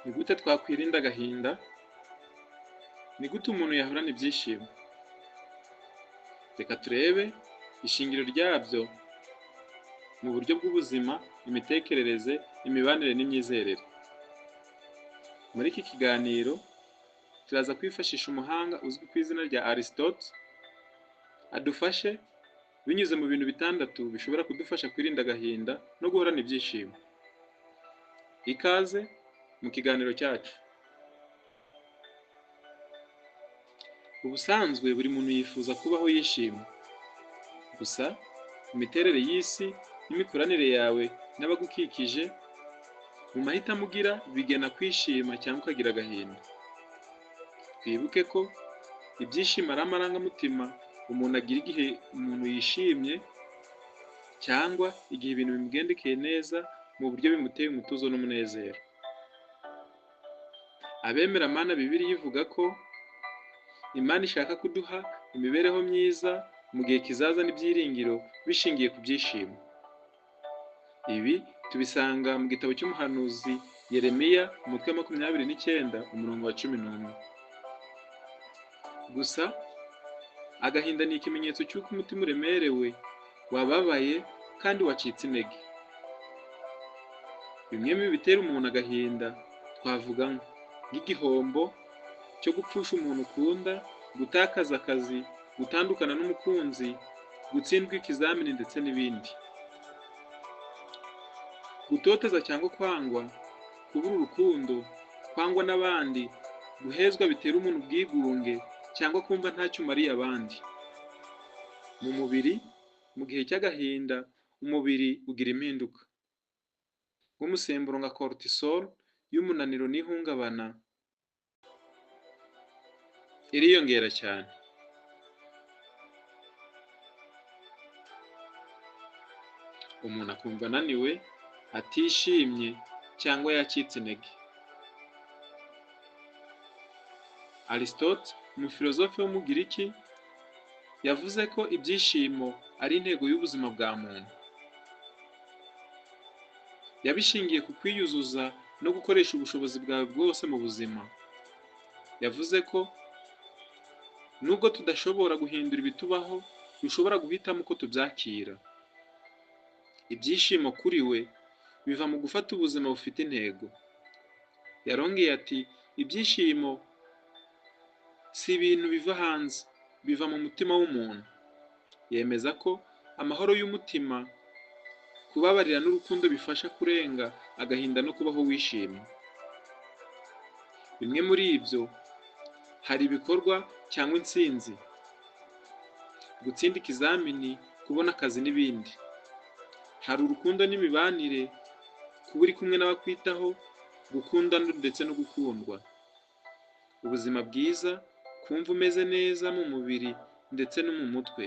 Ni gute twakwirinda agahinda? Ni gute umuntu yahorana ibyishimo? Reka turebe ishingiro ryabyo mu buryo bw'ubuzima, imitekerereze, imibanire n'imyizerere. Muri iki kiganiro turaza kwifashisha umuhanga uzwi ku izina rya Aristote adufashe binyuze mu bintu bitandatu bishobora kudufasha kwirinda agahinda no guhorana ibyishimo. Ikaze mu kiganiro cyacu. Ubusanzwe buri muntu yifuza kubaho yishimye. Gusa imiterere y'isi n'imikoranire yawe n'abagukikije mu mahitamo ugira bigena kwishima cyangwa ukagira agahinda. Twibuke ko ibyishimo ari amarangamutima umuntu agira igihe umuntu yishimye cyangwa igihe ibintu bimugendekeye neza mu buryo bimuteye umutuzo n'umunezero. Abemeramana Bibiliya ivuga ko Imana ishaka kuduha imibereho myiza mu gihe kizaza n'ibyiringiro bishingiye ku byishimo. Ibi tubisanga mu gitabo cy'umuhanuzi Yeremiya umutwe wa 29 umurongo wa 11. Gusa agahinda ni ikimenyetso cy'uko umutima uremerewe, wababaye kandi wacitse intege. Bimwe mu bitera umuntu agahinda twavuga nk'igihombo cyo gupfusha umuntu ukunda, gutakaza akazi, gutandukana n'umukunzi, gutsindwa ikizamini ndetse n'ibindi. Gutoteza cyangwa kwangwa, kubura urukundo, kwangwa n'abandi, guhezwa bitera umuntu ubwigunge cyangwa kumva ntacyo umariye abandi. Mu mubiri, mu gihe cy'agahinda, umubiri ugira impinduka. Nk'umusemburo nka cortisol y'umunaniro n'ihungabana iriyongera cyane. Umuntu akumva ananiwe, atishimye cyangwa yacitse intege. Aristote, umufilozofe w'umugiriki, yavuze ko ibyishimo ari intego y'ubuzima bwa muntu. Yabishingiye ku kwiyuzuza no gukoresha ubushobozi bwawe bwose mu buzima. Yavuze ko nubwo tudashobora guhindura ibitubaho, dushobora guhitamo uko tubyakira. Ibyishimo kuri we biva mu gufata ubuzima bufite intego. Yarongeye ati, ibyishimo si ibintu biva hanze, biva mu mutima w'umuntu. Yemeza ko amahoro y'umutima, kubabarira n'urukundo bifasha kurenga agahinda no kubaho wishimye. Bimwe muri ibyo hari ibikorwa cyangwa intsinzi, gutsinda ikizamini, kubona akazi n'ibindi. Hari urukundo n'imibanire, kuba uri kumwe n'abakwitaho, gukunda ndetse no gukundwa. Ubuzima bwiza, kumva umeze neza mu mubiri ndetse no mu mutwe.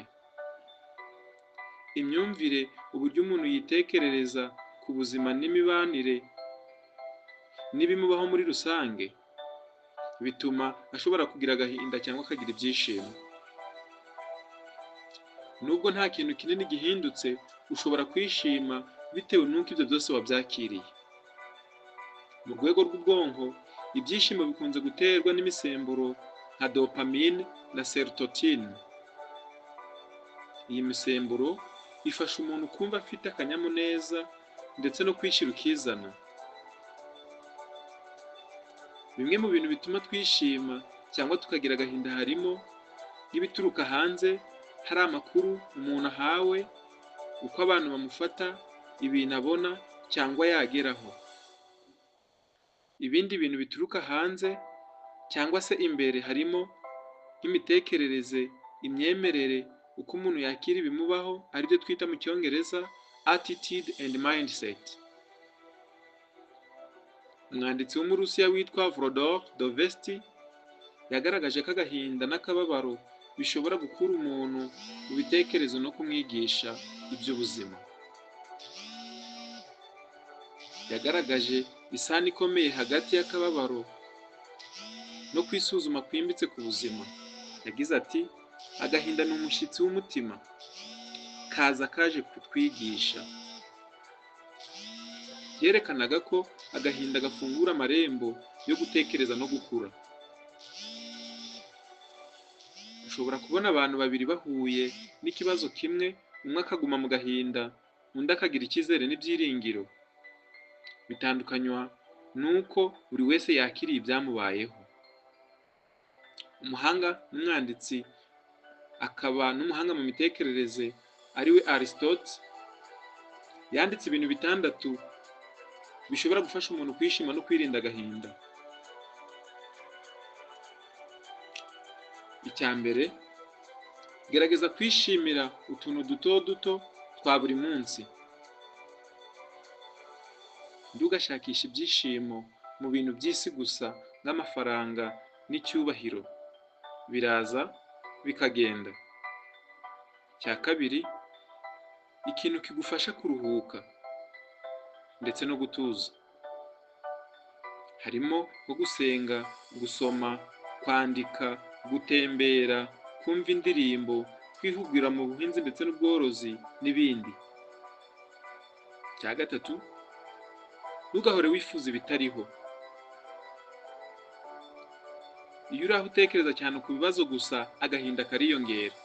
Imyumvire, uburyo umuntu yitekerereza ku buzima n'imibanire n'ibimubaho muri rusange, bituma ashobora kugira agahinda cyangwa akagira ibyishimo. Nubwo nta kintu kinini gihindutse, ushobora kwishima bitewe n'uko ibyo byose wabyakiriye. Mu rwego rw'ubwonko, ibyishimo bikunze guterwa n'imisemburo nka dopamine na serotonin. Iyi misemburo ifasha umuntu kumva afite akanyamuneza ndetse no kwishyira ukizana. Bimwe mu bintu bituma twishima cyangwa tukagira agahinda harimo nk'ibituruka hanze, hari amakuru umuntu ahawe, uko abantu bamufata, ibintu abona cyangwa yageraho. Ibindi bintu bituruka hanze cyangwa se imbere harimo nk'imitekerereze, imyemerere, uko umuntu yakira ibimubaho, aribyo twita mu Cyongereza attitude and mindset. Umwanditsi w'Umurusiya witwa Fyodor Dostoevsky yagaragaje ko agahinda n'akababaro bishobora gukura umuntu mu bitekerezo no kumwigisha iby'ubuzima. Yagaragaje isano ikomeye hagati y'akababaro no kwisuzuma kwimbitse ku buzima. Yagize ati, agahinda ni umushyitsi w'umutima, kaza kaje kutwigisha. Yerekanaga ko agahinda gafungura amarembo yo gutekereza no gukura. Ushobora kubona abantu babiri bahuye n'ikibazo kimwe, umwe akaguma mu gahinda, undi akagira icyizere n'ibyiringiro. Bitandukanywa nuko buri wese yakiriye ibyamubayeho. Umuhanga n'umwanditsi akaba n'umuhanga mu mitekerereze ariwe Aristote yanditse ibintu 6 bishobora gufasha umuntu kwishima no kwirinda agahinda. Icya mbere, gerageza kwishimira utuntu duto duto twa buri munsi. Ntugashakishe ibyishimo mu bintu by'isi gusa nk'amafaranga n'icyubahiro. Biraza bikagenda. Icya kabiri, ikintu kigufasha kuruhuka ndetse no gutuza. Harimo nko gusenga, gusoma, kwandika, gutembera, kumva indirimbo, kwihugira mu buhinzi ndetse n'ubworozi n'ibindi. Icya gatatu, ntugahore wifuza ibitariho. Iyo uri aho utekereza cyane ku bibazo gusa, agahinda kariyongera.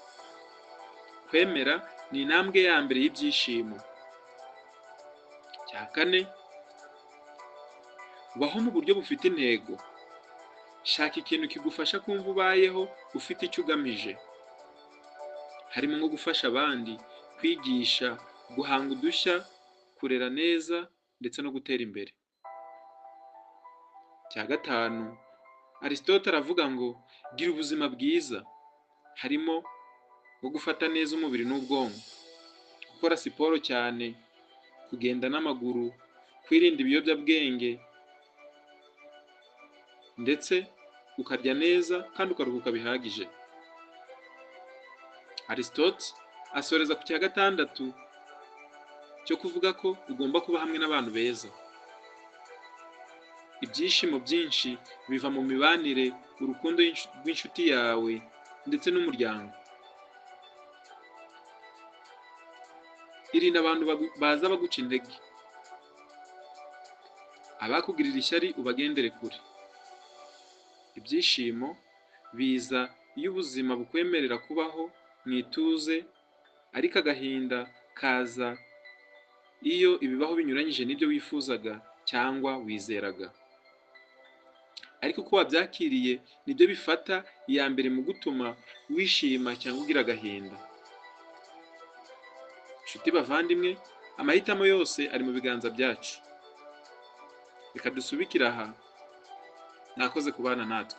Kwemera ni intambwe ya mbere y'ibyishimo. Icya kane, baho mu buryo bufite intego. Shaka ikintu kigufasha kumva ubayeho ufite icyo ugamije. Harimo nko gufasha abandi, kwigisha, guhanga udushya, kurera neza ndetse no gutera imbere. Icya gatanu, Aristote aravuga ngo gira ubuzima bwiza. Harimo nko gufata neza umubiri n'ubwonko, gukora siporo cyane, kugenda n'amaguru, kwirinda ibiyobyabwenge ndetse ukarya neza kandi ukaruhuka bihagije. Aristote asoreza ku cya gatandatu cyo kuvuga ko ugomba kuba hamwe n'abantu beza. Ibyishimo byinshi biva mu mibanire, urukundo rw'inshuti yawe ndetse n'umuryango. Irinda abantu baza baguca intege. Abakugirira ishyari ubagendere kure. Ibyishimo biza iyo ubuzima bukwemerera kubaho mu ituze, ariko agahinda kaza iyo ibibaho binyuranyije n'ibyo wifuzaga cyangwa wizeraga. Ariko uko wabyakiriye nibyo bifata iya mbere mu gutuma wishima cyangwa ugira agahinda. Nshuti bavandimwe, amahitamo yose ari mu biganza byacu. Reka dusubikire aha. Nakoze kubana natwe.